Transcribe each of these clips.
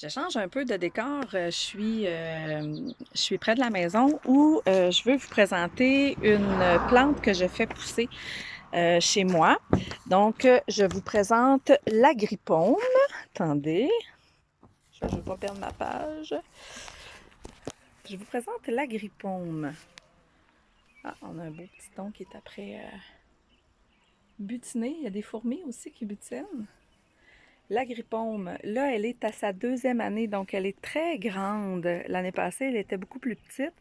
Je change un peu de décor. Je suis près de la maison où je veux vous présenter une plante que je fais pousser chez moi. Donc, je vous présente l'agripaume. Attendez, je ne veux pas perdre ma page. Je vous présente l'agripaume. Ah, on a un beau petit ton qui est après butiner. Il y a des fourmis aussi qui butinent. L'agripaume, là, elle est à sa deuxième année, donc elle est très grande. L'année passée, elle était beaucoup plus petite.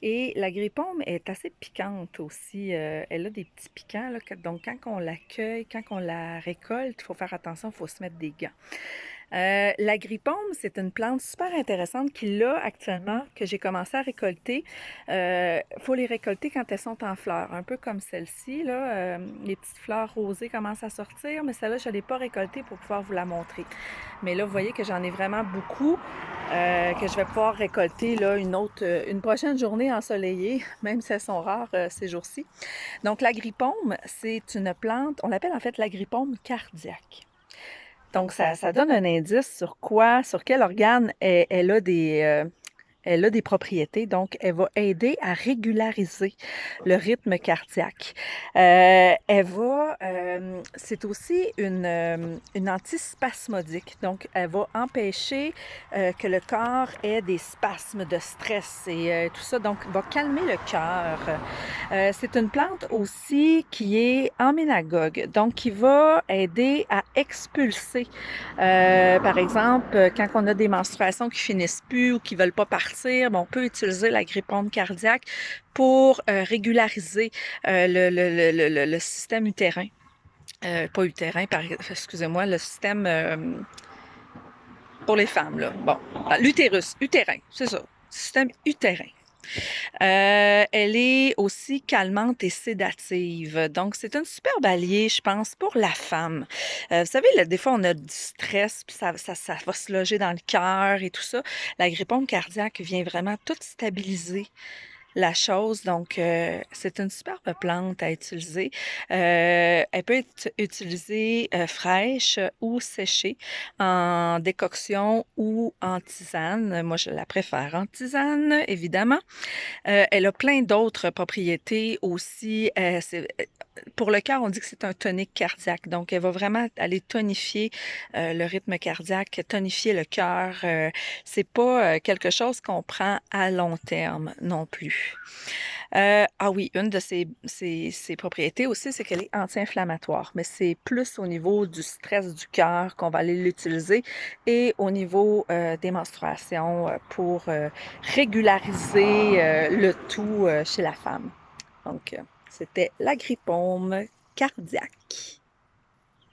Et l'agripaume est assez piquante aussi. Elle a des petits piquants, là, donc quand on la cueille, quand on la récolte, il faut faire attention, il faut se mettre des gants. L'agripaume, c'est une plante super intéressante qui là actuellement, que j'ai commencé à récolter. Faut les récolter quand elles sont en fleurs, un peu comme celle-ci, là. Les petites fleurs rosées commencent à sortir, mais celle-là, je ne l'ai pas récoltée pour pouvoir vous la montrer. Mais là, vous voyez que j'en ai vraiment beaucoup, que je vais pouvoir récolter là, une prochaine journée ensoleillée, même si elles sont rares ces jours-ci. Donc, l'agripaume, c'est une plante, on l'appelle en fait l'agripaume cardiaque. Donc, ça donne un indice sur sur quel organe elle a des propriétés, donc elle va aider à régulariser le rythme cardiaque. C'est aussi une antispasmodique, donc elle va empêcher que le corps ait des spasmes de stress et tout ça, donc va calmer le cœur. C'est une plante aussi qui est emménagogue, donc qui va aider à expulser. Par exemple, quand on a des menstruations qui finissent plus ou qui veulent pas partir, on peut utiliser l'agripaume cardiaque pour régulariser le système utérin. Pas utérin, excusez-moi, le système pour les femmes, là. Bon, l'utérus, utérin, c'est ça, système utérin. Elle est aussi calmante et sédative. Donc, c'est un superbe allié, je pense, pour la femme. Vous savez, là, des fois, on a du stress, puis ça va se loger dans le cœur et tout ça. L'agripaume cardiaque vient vraiment tout stabiliser la chose. Donc, c'est une superbe plante à utiliser. Elle peut être utilisée fraîche ou séchée en décoction ou en tisane. Moi, je la préfère en tisane, évidemment. Elle a plein d'autres propriétés aussi. Pour le cœur, on dit que c'est un tonique cardiaque. Donc, elle va vraiment aller tonifier le rythme cardiaque, tonifier le cœur. C'est pas quelque chose qu'on prend à long terme non plus. Ah oui, une de ses propriétés aussi, c'est qu'elle est anti-inflammatoire, mais c'est plus au niveau du stress du cœur qu'on va aller l'utiliser et au niveau des menstruations pour régulariser le tout chez la femme. Donc, c'était l'agripaume cardiaque.